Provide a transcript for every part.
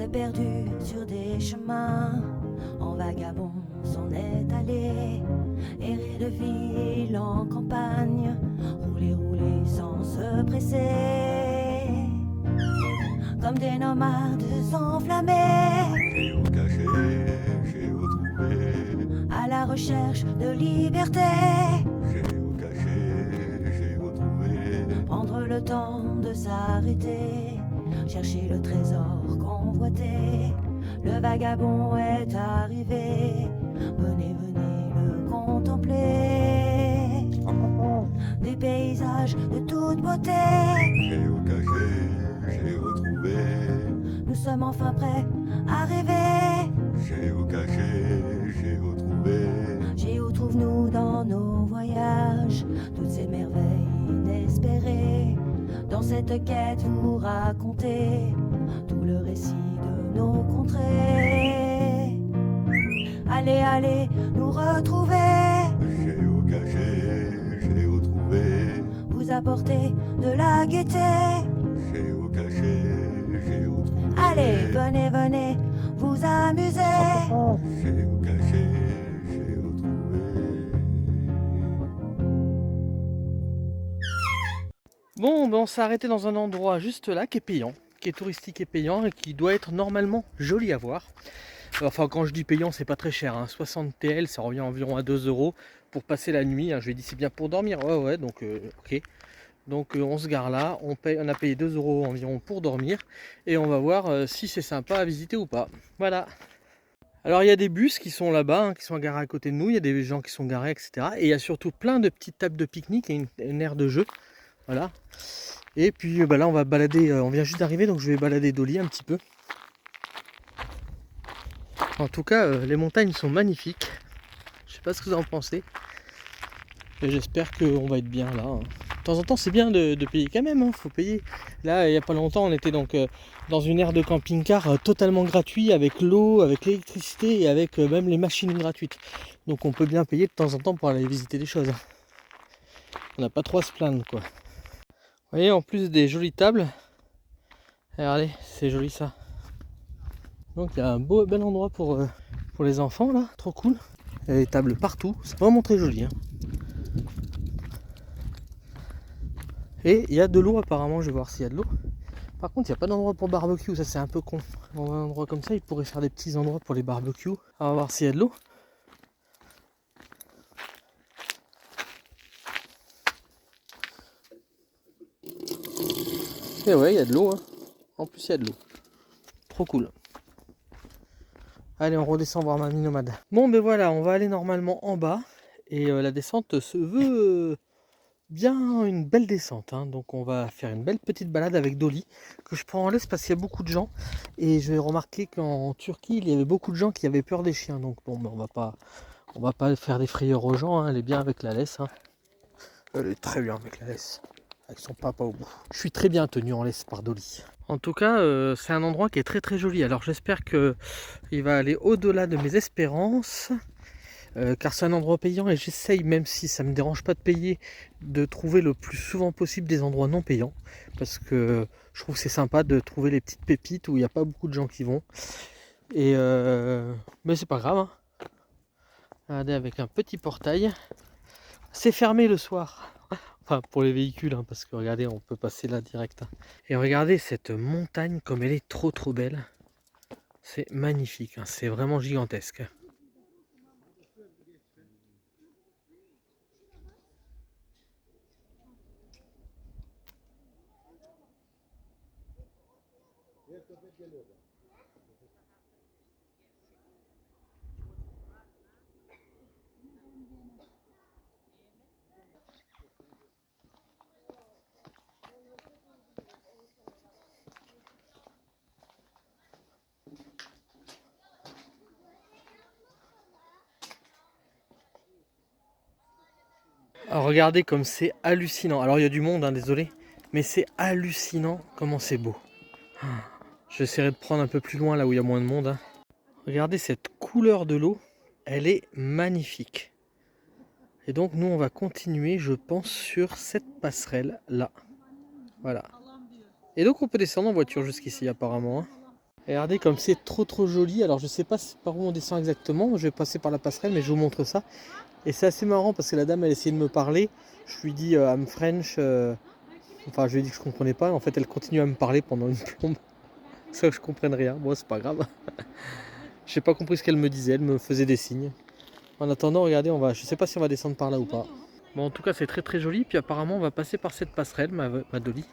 s'est perdu sur des chemins, en vagabond s'en est allé, errer de ville en campagne, rouler, rouler sans se presser, comme des nomades enflammés, Géocaché, à la recherche de liberté. j'ai retrouvé. Prendre le temps de s'arrêter, chercher le trésor convoité. Le vagabond est arrivé, venez, venez le contempler. Des paysages de toute beauté, Géocaché, j'ai retrouvé. nous sommes enfin prêts à rêver. Géocaché, j'ai retrouvé. Géo trouve-nous dans nos voyages toutes ces merveilles inespérées. Dans cette quête vous racontez tout le récit de nos contrées. Allez, allez nous retrouver, Géocaché, j'ai retrouvé. vous apporter de la gaieté. Géocaché, j'ai retrouvé. Allez, venez, venez vous amuser. Géocaché, j'ai retrouvé. Bon, ben on s'est arrêté dans un endroit juste là qui est payant, qui est touristique et payant et qui doit être normalement joli à voir. Enfin, quand je dis payant, c'est pas très cher, hein. 60 TL, ça revient environ à 2 euros pour passer la nuit. Hein. Je lui ai dit c'est bien pour dormir, ouais, donc ok. Donc on se gare là, on a payé 2 euros environ pour dormir et on va voir si c'est sympa à visiter ou pas. Voilà. Alors il y a des bus qui sont là-bas, hein, qui sont garés à côté de nous, il y a des gens qui sont garés, etc. Et il y a surtout plein de petites tables de pique-nique et une aire de jeu. Voilà. Et puis bah là on va balader, on vient juste d'arriver donc je vais balader Dolly un petit peu. En tout cas les montagnes sont magnifiques. Je sais pas ce que vous en pensez. Et j'espère qu'on va être bien là. Hein. De temps en temps c'est bien de payer quand même, hein, faut payer. Là il n'y a pas longtemps on était donc dans une aire de camping-car totalement gratuit avec l'eau, avec l'électricité et avec même les machines gratuites. Donc on peut bien payer de temps en temps pour aller visiter des choses. On n'a pas trop à se plaindre quoi. Vous voyez en plus des jolies tables. Regardez, c'est joli ça. Donc il y a un bel endroit pour les enfants là, trop cool. Il y a des tables partout, c'est vraiment très joli. Hein. Et il y a de l'eau apparemment, je vais voir s'il y a de l'eau. Par contre il n'y a pas d'endroit pour barbecue, ça c'est un peu con. Dans un endroit comme ça, ils pourraient faire des petits endroits pour les barbecues. On va voir s'il y a de l'eau. Et ouais, il y a de l'eau. Hein. En plus il y a de l'eau. Trop cool. Allez, on redescend voir Mamie Nomade. Bon, ben voilà, on va aller normalement en bas. Et la descente se veut bien une belle descente. Hein. Donc, on va faire une belle petite balade avec Dolly, que je prends en laisse parce qu'il y a beaucoup de gens. Et j'ai remarqué qu'en Turquie, il y avait beaucoup de gens qui avaient peur des chiens. Donc, bon, ben, on va pas faire des frayeurs aux gens. Hein. Elle est bien avec la laisse. Hein. Elle est très bien avec la laisse. Avec son papa au bout. Je suis très bien tenu en laisse par Dolly. En tout cas, c'est un endroit qui est très très joli. Alors j'espère qu'il va aller au-delà de mes espérances. Car c'est un endroit payant et j'essaye, même si ça ne me dérange pas de payer, de trouver le plus souvent possible des endroits non payants. Parce que je trouve que c'est sympa de trouver les petites pépites où il n'y a pas beaucoup de gens qui vont. Et mais c'est pas grave. Hein. Regardez, avec un petit portail. C'est fermé le soir. Enfin, pour les véhicules, hein, parce que regardez, on peut passer là direct. Hein. Et regardez cette montagne comme elle est trop belle. C'est magnifique, hein, c'est vraiment gigantesque. Alors, regardez comme c'est hallucinant. Alors il y a du monde, hein, désolé, mais c'est hallucinant comment c'est beau. J'essaierai de prendre un peu plus loin là où il y a moins de monde. Hein. Regardez cette couleur de l'eau, elle est magnifique. Et donc nous on va continuer, je pense, sur cette passerelle là. Voilà. Et donc on peut descendre en voiture jusqu'ici apparemment. Hein. Et regardez comme c'est trop joli. Alors je sais pas par où on descend exactement. Je vais passer par la passerelle mais je vous montre ça. Et c'est assez marrant parce que la dame elle essayait de me parler. Je lui dis I'm French. Enfin je lui ai dit que je comprenais pas. En fait elle continue à me parler pendant une plombe. Ça je comprenne rien. Bon c'est pas grave. J'ai pas compris ce qu'elle me disait. Elle me faisait des signes. En attendant regardez je sais pas si on va descendre par là ou pas. Bon en tout cas c'est très joli. Puis apparemment on va passer par cette passerelle ma Dolly.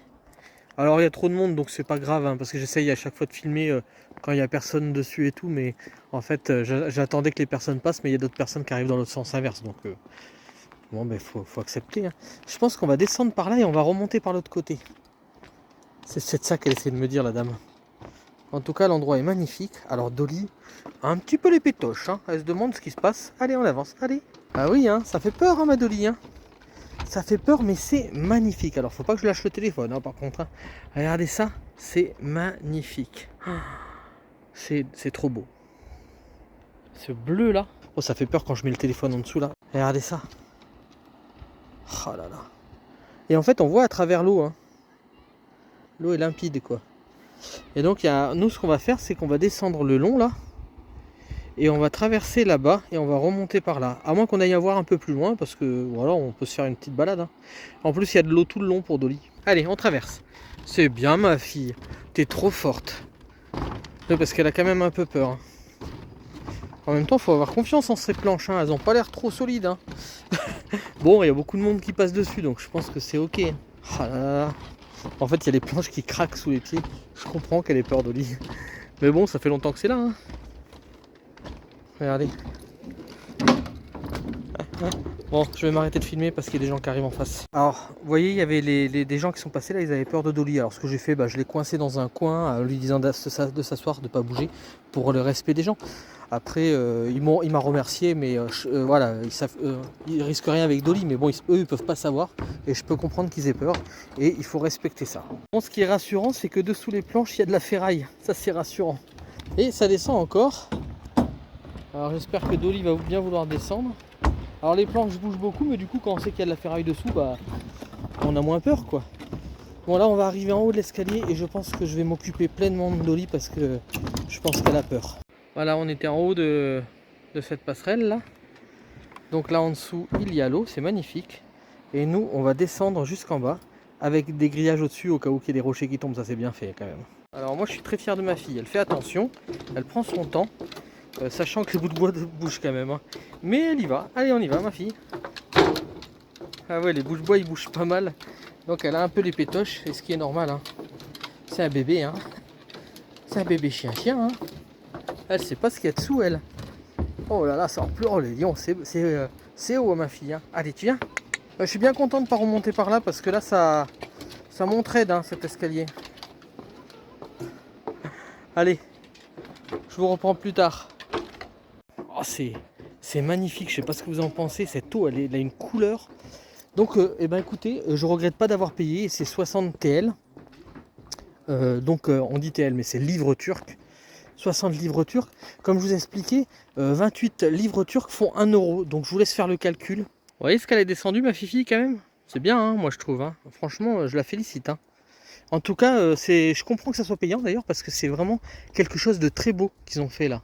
Alors il y a trop de monde donc c'est pas grave hein, parce que j'essaye à chaque fois de filmer quand il y a personne dessus et tout, mais en fait j'attendais que les personnes passent mais il y a d'autres personnes qui arrivent dans le sens inverse donc bon ben faut accepter hein. Je pense qu'on va descendre par là et on va remonter par l'autre côté. C'est ça qu'elle essaie de me dire la dame. En tout cas l'endroit est magnifique. Alors Dolly a un petit peu les pétoches hein. Elle se demande ce qui se passe. Allez on avance, allez. Ah oui hein, ça fait peur hein ma Dolly hein. Ça fait peur mais c'est magnifique. Alors faut pas que je lâche le téléphone hein, par contre hein. Regardez ça, c'est magnifique. C'est trop beau. Ce bleu là. Oh ça fait peur quand je mets le téléphone en dessous là. Regardez ça. Oh là là. Et en fait on voit à travers l'eau hein. L'eau est limpide quoi. Et donc nous ce qu'on va faire c'est qu'on va descendre le long là. Et on va traverser là-bas et on va remonter par là. À moins qu'on aille à voir un peu plus loin parce que voilà, on peut se faire une petite balade. Hein. En plus, il y a de l'eau tout le long pour Dolly. Allez, on traverse. C'est bien ma fille. T'es trop forte. Oui, parce qu'elle a quand même un peu peur. Hein. En même temps, il faut avoir confiance en ces planches. Hein. Elles n'ont pas l'air trop solides. Hein. Bon, il y a beaucoup de monde qui passe dessus, donc je pense que c'est ok. Ah là là. En fait, il y a les planches qui craquent sous les pieds. Je comprends qu'elle ait peur Dolly. Mais bon, ça fait longtemps que c'est là. Hein. Regardez. Bon, je vais m'arrêter de filmer parce qu'il y a des gens qui arrivent en face. Alors, vous voyez, il y avait des gens qui sont passés là, ils avaient peur de Dolly. Alors, ce que j'ai fait, je l'ai coincé dans un coin, lui disant de s'asseoir, de ne pas bouger, pour le respect des gens. Après, il m'a remercié, mais voilà, ils risquent rien avec Dolly, mais bon, eux, ils peuvent pas savoir, et je peux comprendre qu'ils aient peur, et il faut respecter ça. Bon, ce qui est rassurant, c'est que dessous les planches, il y a de la ferraille. Ça, c'est rassurant. Et ça descend encore. Alors j'espère que Dolly va bien vouloir descendre. Alors les planches bougent beaucoup mais du coup quand on sait qu'il y a de la ferraille dessous, on a moins peur quoi. Bon là on va arriver en haut de l'escalier et je pense que je vais m'occuper pleinement de Dolly parce que je pense qu'elle a peur. Voilà on était en haut de cette passerelle là. Donc là en dessous il y a l'eau, c'est magnifique. Et nous on va descendre jusqu'en bas avec des grillages au-dessus au cas où il y ait des rochers qui tombent, ça c'est bien fait quand même. Alors moi je suis très fier de ma fille, elle fait attention, elle prend son temps. Sachant que les bouts de bois bougent quand même hein. Mais elle y va, allez on y va ma fille. Ah ouais les bouts de bois ils bougent pas mal. Donc elle a un peu les pétoches et ce qui est normal hein. C'est un bébé hein. C'est un bébé chien hein. Elle sait pas ce qu'il y a dessous elle. Oh là là ça en pleure les lions. C'est haut ma fille hein. Allez tu viens. Je suis bien content de pas remonter par là parce que là ça montraide hein, cet escalier. Allez, je vous reprends plus tard. Oh, c'est magnifique, je sais pas ce que vous en pensez, cette eau elle a une couleur. Donc écoutez, je regrette pas d'avoir payé, c'est 60 TL. Donc on dit TL mais c'est livres turcs. 60 livres turcs. Comme je vous ai expliqué, 28 livres turcs font 1 euro. Donc je vous laisse faire le calcul. Vous voyez ce qu'elle est descendue ma fifi quand même. C'est bien hein, moi je trouve. Hein. Franchement je la félicite. Hein. En tout cas, je comprends que ça soit payant d'ailleurs parce que c'est vraiment quelque chose de très beau qu'ils ont fait là.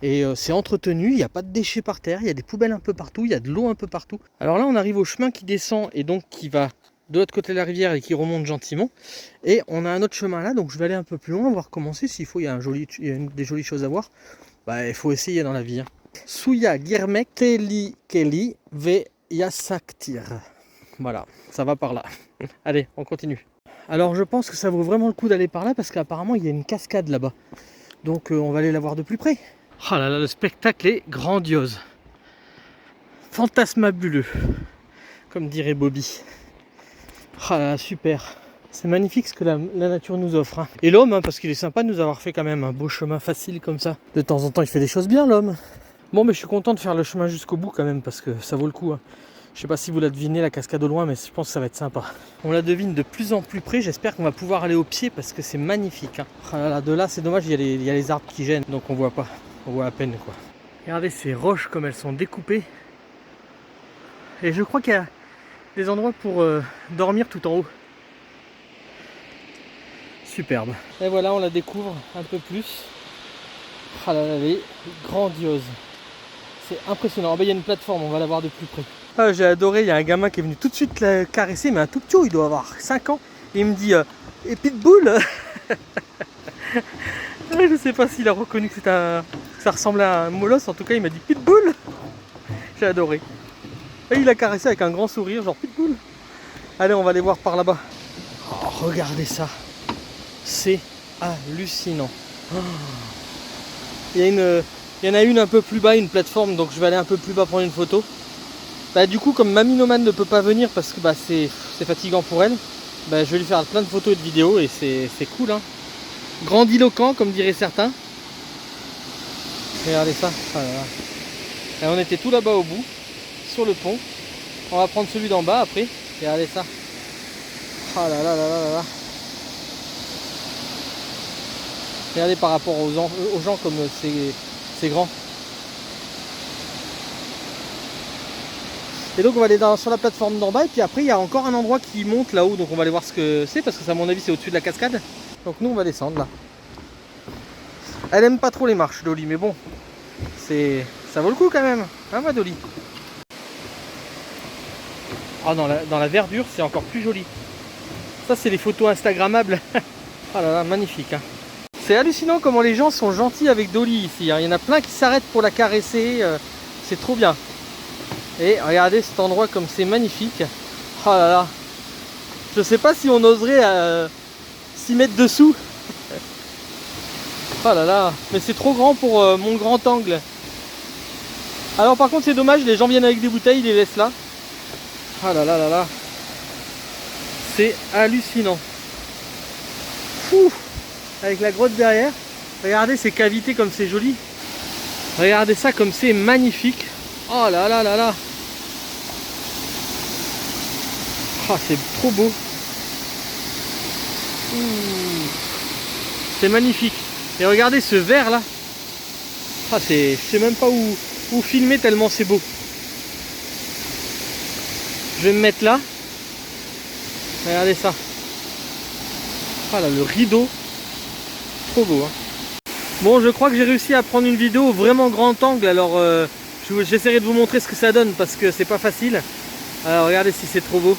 Et c'est entretenu, il n'y a pas de déchets par terre, il y a des poubelles un peu partout, il y a de l'eau un peu partout. Alors là on arrive au chemin qui descend et donc qui va de l'autre côté de la rivière et qui remonte gentiment. Et on a un autre chemin là, donc je vais aller un peu plus loin, voir comment c'est, s'il faut, il y a des jolies choses à voir. Il faut essayer dans la vie. Hein. Suya girmek teli keli ve yasaktir. Voilà, ça va par là. Allez, on continue. Alors je pense que ça vaut vraiment le coup d'aller par là parce qu'apparemment il y a une cascade là-bas. Donc on va aller la voir de plus près. Oh là là, le spectacle est grandiose. Fantasmabuleux, comme dirait Bobby. Oh là là, super. C'est magnifique ce que la nature nous offre. Hein. Et l'homme, hein, parce qu'il est sympa de nous avoir fait quand même un beau chemin facile comme ça. De temps en temps, il fait des choses bien l'homme. Bon, mais je suis content de faire le chemin jusqu'au bout quand même parce que ça vaut le coup. Hein. Je sais pas si vous la devinez la cascade au loin, mais je pense que ça va être sympa. On la devine de plus en plus près. J'espère qu'on va pouvoir aller au pied parce que c'est magnifique. Hein. Oh là là, de là, c'est dommage, il y a les arbres qui gênent, donc on voit pas. On voit à peine quoi. Regardez ces roches comme elles sont découpées. Et je crois qu'il y a des endroits pour dormir tout en haut. Superbe. Et voilà, on la découvre un peu plus. Ah là là, elle est grandiose. C'est impressionnant. Ah bah, il y a une plateforme, on va la voir de plus près. Ah, j'ai adoré, il y a un gamin qui est venu tout de suite la caresser, mais un tout petit, il doit avoir 5 ans. Et il me dit et Pitbull. Je sais pas s'il a reconnu que ça ressemblait à un molosse, en tout cas il m'a dit Pitbull. J'ai adoré. Et il a caressé avec un grand sourire, genre Pitbull. Allez, on va aller voir par là-bas. Oh, regardez ça. C'est hallucinant. Oh. Il y en a une un peu plus bas, une plateforme, donc je vais aller un peu plus bas prendre une photo. Bah, du coup, comme Mamie Nomade ne peut pas venir parce que bah, c'est fatigant pour elle, bah, je vais lui faire plein de photos et de vidéos et c'est cool. Hein. Grandiloquent, comme diraient certains. Regardez ça. Ah là là. Et on était tout là-bas au bout, sur le pont. On va prendre celui d'en bas après. Regardez ça. Ah là là là là là là. Regardez par rapport aux gens comme c'est grand. Et donc on va aller sur la plateforme d'en bas et puis après il y a encore un endroit qui monte là-haut, donc on va aller voir ce que c'est parce que à mon avis c'est au-dessus de la cascade. Donc nous on va descendre là. Elle aime pas trop les marches, Dolly, mais bon, ça vaut le coup quand même, hein ma Dolly. Ah, dans la verdure c'est encore plus joli. Ça c'est les photos instagrammables. Ah là là, magnifique. Hein. C'est hallucinant comment les gens sont gentils avec Dolly ici. Hein. Il y en a plein qui s'arrêtent pour la caresser, c'est trop bien. Et regardez cet endroit comme c'est magnifique. Oh là là. Je sais pas si on oserait s'y mettre dessous. Oh là là. Mais c'est trop grand pour mon grand angle. Alors par contre c'est dommage, les gens viennent avec des bouteilles, ils les laissent là. Oh là là là là. C'est hallucinant. Fou. Avec la grotte derrière. Regardez ces cavités comme c'est joli. Regardez ça comme c'est magnifique. Oh là là là là. Oh, c'est trop beau. C'est magnifique. Et regardez ce vert là. Ah, je sais même pas où filmer tellement c'est beau. Je vais me mettre là. Regardez ça. Ah là, le rideau. Trop beau. Hein. Bon, je crois que j'ai réussi à prendre une vidéo vraiment grand angle. Alors j'essaierai de vous montrer ce que ça donne parce que c'est pas facile. Alors regardez si c'est trop beau.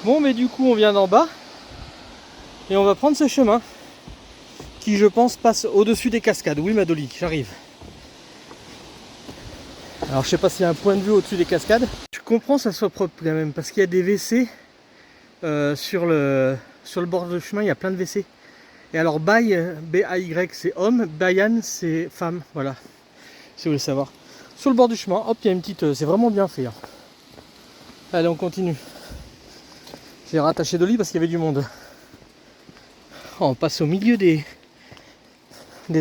Bon, mais du coup on vient d'en bas et on va prendre ce chemin qui, je pense, passe au-dessus des cascades. Oui ma Dolly, j'arrive. Alors je sais pas s'il y a un point de vue au-dessus des cascades. Je comprends que ça soit propre quand même parce qu'il y a des WC sur le bord du chemin, il y a plein de WC. Et alors Bay, B-A-Y c'est homme, Bayan c'est femme, voilà, si vous voulez savoir. Sur le bord du chemin, hop, il y a une petite, c'est vraiment bien fait. Hein. Allez, on continue. J'ai rattaché Dolly parce qu'il y avait du monde. Oh, on passe au milieu des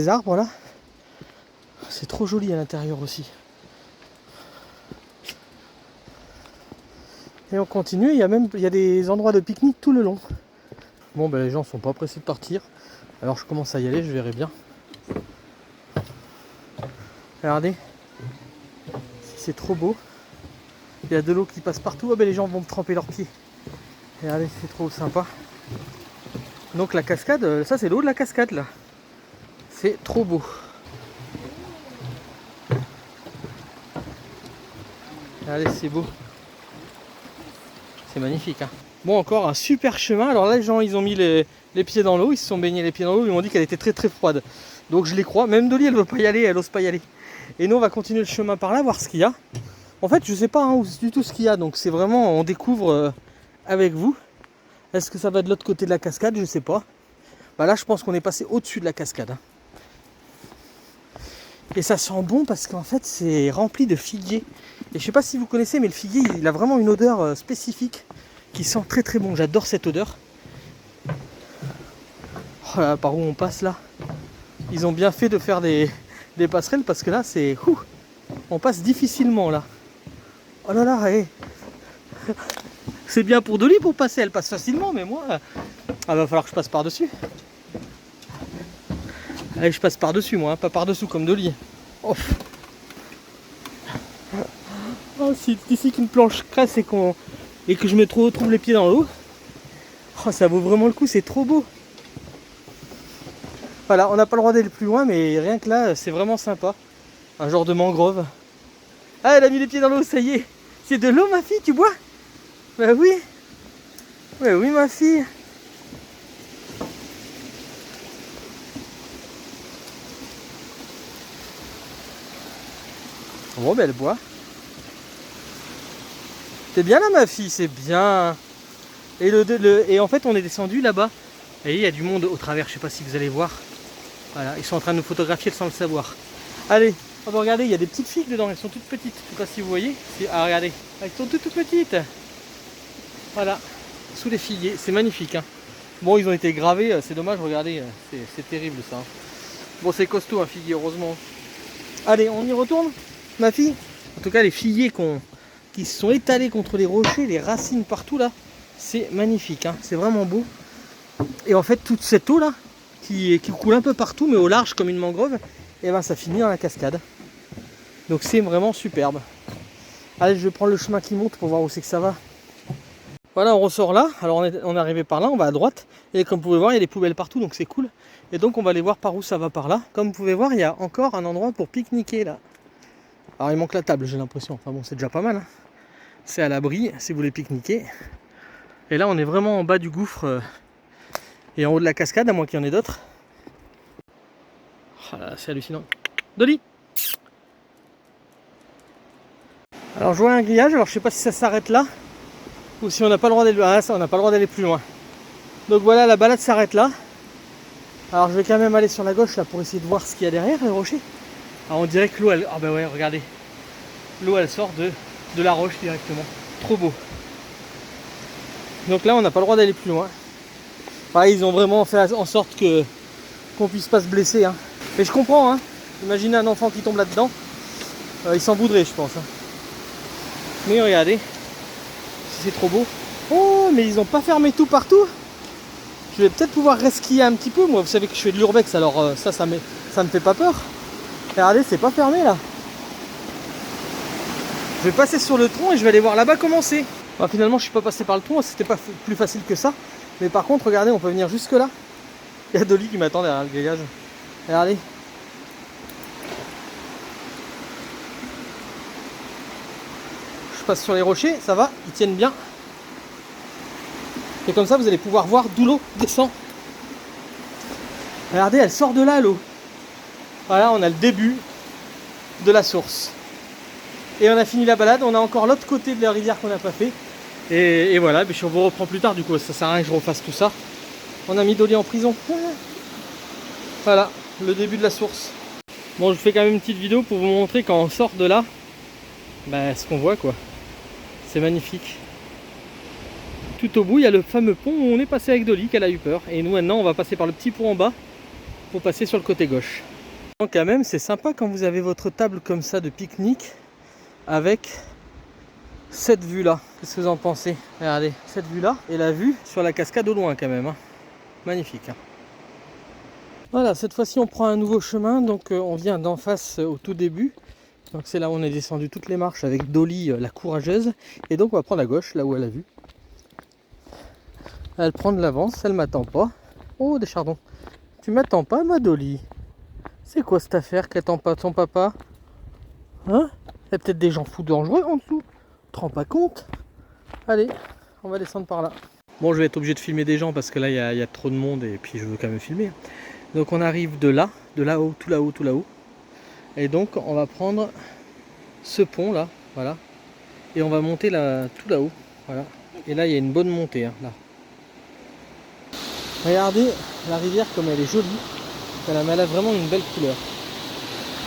arbres là. C'est trop joli à l'intérieur aussi. Et on continue, il y a des endroits de pique-nique tout le long. Bon ben les gens sont pas pressés de partir. Alors je commence à y aller, je verrai bien. Regardez. C'est trop beau. Il y a de l'eau qui passe partout. Ah ben les gens vont me tremper leurs pieds. Regardez, c'est trop sympa. Donc la cascade, ça c'est l'eau de la cascade là. C'est trop beau. Regardez, c'est beau. C'est magnifique. Hein. Bon, encore un super chemin. Alors là, les gens, ils ont mis les pieds dans l'eau. Ils se sont baignés les pieds dans l'eau. Ils m'ont dit qu'elle était très très froide. Donc je les crois. Même Dolly, elle veut pas y aller. Elle ose pas y aller. Et nous, on va continuer le chemin par là, voir ce qu'il y a. En fait, je sais pas hein, du tout ce qu'il y a. Donc c'est vraiment, on découvre avec vous. Est-ce que ça va de l'autre côté de la cascade? Je sais pas. Bah là, je pense qu'on est passé au-dessus de la cascade. Hein. Et ça sent bon parce qu'en fait, c'est rempli de figuier. Et je sais pas si vous connaissez, mais le figuier, il a vraiment une odeur spécifique qui sent très très bon. J'adore cette odeur. Oh là, par où on passe là? Ils ont bien fait de faire des passerelles parce que là, c'est... on passe difficilement là. Oh là là, hey. C'est bien pour Dolly pour passer, elle passe facilement, mais moi, va falloir que je passe par-dessus. Allez, je passe par-dessus moi, hein, pas par-dessous comme Dolly. Oh. Oh, c'est ici qu'une planche crasse et que je me retrouve les pieds dans l'eau. Oh, ça vaut vraiment le coup, c'est trop beau. Voilà, on n'a pas le droit d'aller plus loin, mais rien que là, c'est vraiment sympa. Un genre de mangrove. Ah, elle a mis les pieds dans l'eau, ça y est. C'est de l'eau, ma fille, tu bois? Bah oui. Bah oui, ma fille. Bon, ben elle boit. C'est bien là, ma fille, c'est bien. Et en fait, on est descendu là-bas. Et il y a du monde au travers, je sais pas si vous allez voir. Voilà, ils sont en train de nous photographier sans le savoir. Allez, on va regarder, il y a des petites figues dedans, elles sont toutes petites. Je sais pas si vous voyez. Ah, regardez, elles sont toutes petites. Voilà, sous les figuiers, c'est magnifique. Hein. Bon, ils ont été gravés, c'est dommage, regardez, c'est terrible ça. Bon, c'est costaud un figuier, heureusement. Allez, on y retourne, ma fille. En tout cas, les figuiers qui se sont étalés contre les rochers, les racines partout là, c'est magnifique, hein. C'est vraiment beau. Et en fait, toute cette eau là, qui coule un peu partout, mais au large comme une mangrove, et ben ça finit dans la cascade. Donc c'est vraiment superbe. Allez, je vais prendre le chemin qui monte pour voir où c'est que ça va. Voilà, on ressort là. Alors on est arrivé par là, on va à droite. Et comme vous pouvez voir, il y a des poubelles partout, donc c'est cool. Et donc on va aller voir par où ça va par là. Comme vous pouvez voir, il y a encore un endroit pour pique-niquer là. Alors il manque la table, j'ai l'impression. Enfin bon, c'est déjà pas mal. Hein. C'est à l'abri si vous voulez pique-niquer. Et là, on est vraiment en bas du gouffre et en haut de la cascade, à moins qu'il y en ait d'autres. Oh là, c'est hallucinant. Dolly! Alors je vois un grillage, alors je sais pas si ça s'arrête là ou si on n'a pas le droit d'aller. Ah, ça, on n'a pas le droit d'aller plus loin. Donc voilà, la balade s'arrête là. Alors je vais quand même aller sur la gauche là pour essayer de voir ce qu'il y a derrière les rochers. Alors on dirait que l'eau, elle... Ah ben ouais, regardez. L'eau, elle sort de la roche directement. Trop beau. Donc là, on n'a pas le droit d'aller plus loin. Enfin, ils ont vraiment fait en sorte qu'on puisse pas se blesser. Hein. Mais je comprends, hein. Imaginez un enfant qui tombe là-dedans. Il s'en voudrait, je pense. Hein. Mais regardez. C'est trop beau. Oh, mais ils n'ont pas fermé tout partout. Je vais peut-être pouvoir resquier un petit peu. Moi, vous savez que je fais de l'urbex, alors ça me fait pas peur. Regardez, c'est pas fermé là. Je vais passer sur le tronc et je vais aller voir là-bas comment c'est. Bah, finalement, je suis pas passé par le tronc, c'était pas plus facile que ça. Mais par contre, regardez, on peut venir jusque là. Il y a Dolly qui m'attend derrière le grillage. Regardez. Je passe sur les rochers, ça va, ils tiennent bien. Et comme ça, vous allez pouvoir voir d'où l'eau descend. Regardez, elle sort de là, l'eau. Voilà, on a le début de la source. Et on a fini la balade, on a encore l'autre côté de la rivière qu'on n'a pas fait. Et voilà, mais je vous reprends plus tard, du coup, ça sert à rien que je refasse tout ça. On a mis Dolly en prison. Voilà, le début de la source. Bon, je fais quand même une petite vidéo pour vous montrer quand on sort de là, bah, ce qu'on voit, quoi. C'est magnifique. Tout au bout, il y a le fameux pont où on est passé avec Dolly, qu'elle a eu peur. Et nous, maintenant, on va passer par le petit pont en bas pour passer sur le côté gauche. Donc, quand même, c'est sympa quand vous avez votre table comme ça de pique-nique avec cette vue là. Qu'est-ce que vous en pensez? Regardez, cette vue là et la vue sur la cascade au loin quand même. Hein. Magnifique. Hein. Voilà, cette fois-ci on prend un nouveau chemin. Donc on vient d'en face au tout début. Donc c'est là où on est descendu toutes les marches avec Dolly, la courageuse. Et donc on va prendre à gauche, là où elle a vu. Elle prend de l'avance, elle m'attend pas. Oh, des chardons. Tu m'attends pas, ma Dolly? C'est quoi cette affaire qu'elle attend pas ton papa? Hein? Il y a peut-être des gens fous dangereux en dessous. Tu te rends pas compte? Allez, on va descendre par là. Bon, je vais être obligé de filmer des gens parce que là, il y a trop de monde et puis je veux quand même filmer. Donc on arrive de là-haut, tout là-haut, tout là-haut. Et donc on va prendre ce pont là, voilà. Et on va monter là, tout là-haut, voilà. Et là, il y a une bonne montée, hein, là. Regardez la rivière comme elle est jolie. Elle a vraiment une belle couleur.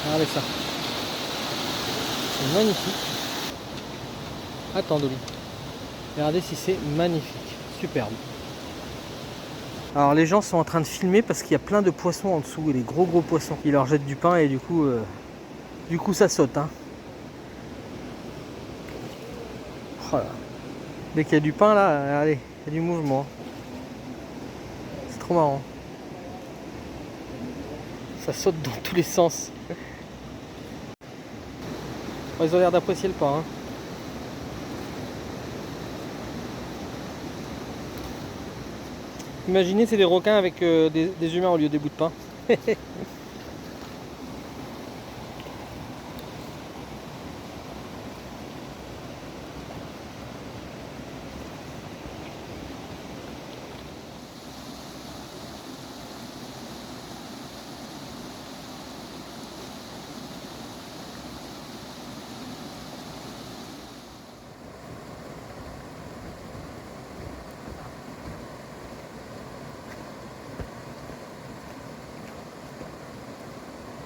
Regardez ça. C'est magnifique. Attends, Dolly. Regardez si c'est magnifique. Superbe. Alors les gens sont en train de filmer parce qu'il y a plein de poissons en dessous. Et les gros poissons. Ils leur jettent du pain et du coup ça saute. Hein. Voilà. Dès qu'il y a du pain là, regardez, il y a du mouvement. C'est trop marrant. Ça saute dans tous les sens. Ils ont l'air d'apprécier le pain. Hein. Imaginez, c'est des requins avec des humains au lieu des bouts de pain.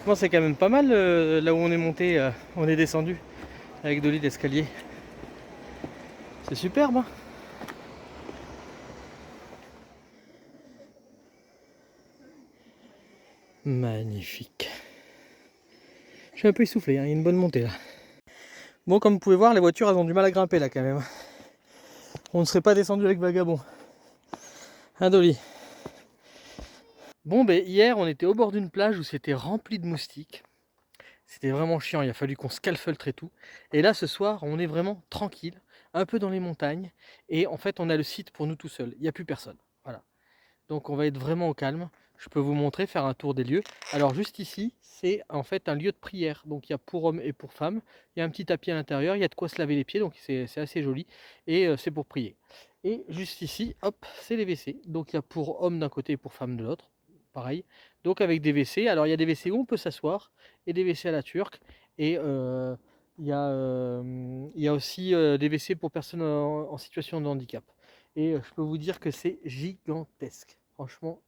Bon, c'est quand même pas mal là où on est monté, on est descendu avec Dolly d'escalier. C'est superbe. Hein. Magnifique. Je suis un peu essoufflé, hein, il y a une bonne montée là. Bon, comme vous pouvez voir, les voitures elles ont du mal à grimper là quand même. On ne serait pas descendu avec Vagabond. Hein, Dolly? Bon, ben hier on était au bord d'une plage où c'était rempli de moustiques. C'était vraiment chiant, il a fallu qu'on se calfeutre et tout. Et là ce soir on est vraiment tranquille, un peu dans les montagnes. Et en fait on a le site pour nous tout seuls, il n'y a plus personne. Voilà. Donc on va être vraiment au calme. Je peux vous montrer, faire un tour des lieux. Alors juste ici, c'est en fait un lieu de prière. Donc il y a pour hommes et pour femmes. Il y a un petit tapis à l'intérieur, il y a de quoi se laver les pieds, donc c'est assez joli. Et c'est pour prier. Et juste ici, hop, c'est les WC. Donc il y a pour hommes d'un côté et pour femmes de l'autre. Pareil. Donc avec des WC. Alors il y a des WC où on peut s'asseoir et des WC à la turque. Et il y a aussi des WC pour personnes en situation de handicap. Et je peux vous dire que c'est gigantesque. Franchement,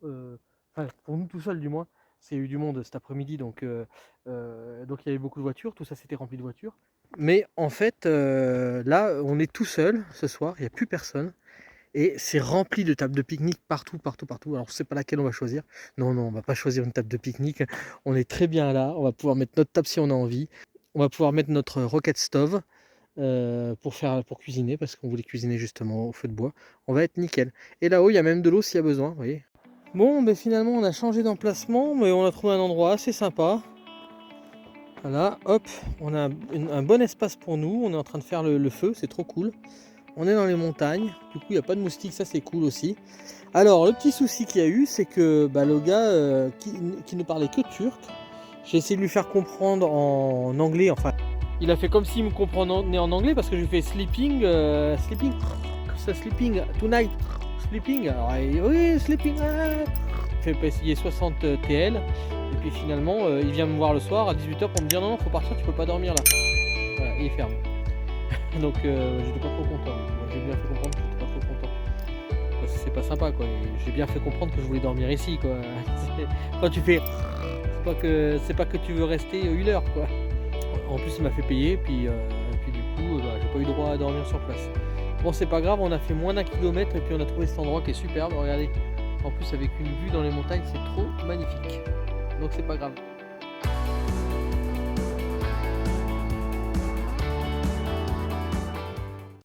pour nous tout seuls du moins, c'est eu du monde cet après-midi. Donc il y avait beaucoup de voitures, tout ça c'était rempli de voitures. Mais en fait, là, on est tout seul ce soir, il n'y a plus personne. Et c'est rempli de tables de pique-nique partout. Alors je sais pas laquelle on va choisir. Non, on va pas choisir une table de pique-nique. On est très bien là, on va pouvoir mettre notre table si on a envie. On va pouvoir mettre notre rocket stove. Pour cuisiner, parce qu'on voulait cuisiner justement au feu de bois. On va être nickel. Et là-haut, il y a même de l'eau s'il y a besoin, vous voyez. Bon, ben finalement, on a changé d'emplacement, mais on a trouvé un endroit assez sympa. Voilà, hop, on a un bon espace pour nous. On est en train de faire le feu, c'est trop cool. On est dans les montagnes, du coup, il n'y a pas de moustiques, ça c'est cool aussi. Alors, le petit souci qu'il y a eu, c'est que le gars qui ne parlait que turc, j'ai essayé de lui faire comprendre en anglais, enfin... Il a fait comme s'il me comprenait en anglais parce que je lui fais sleeping, tonight, sleeping. Alors oui, sleeping. Il fait essayer 60 TL et puis finalement il vient me voir le soir à 18h pour me dire non, faut partir, tu peux pas dormir là. Voilà, et il ferme. Donc j'étais pas trop content. Moi, j'ai bien fait comprendre que j'étais pas trop content. Parce que c'est pas sympa quoi. J'ai bien fait comprendre que je voulais dormir ici quoi. Quand tu fais, c'est pas que tu veux rester une heure quoi. En plus il m'a fait payer, puis du coup j'ai pas eu droit à dormir sur place. Bon c'est pas grave, on a fait moins d'1 kilomètre et puis on a trouvé cet endroit qui est superbe, regardez. En plus avec une vue dans les montagnes, c'est trop magnifique. Donc c'est pas grave.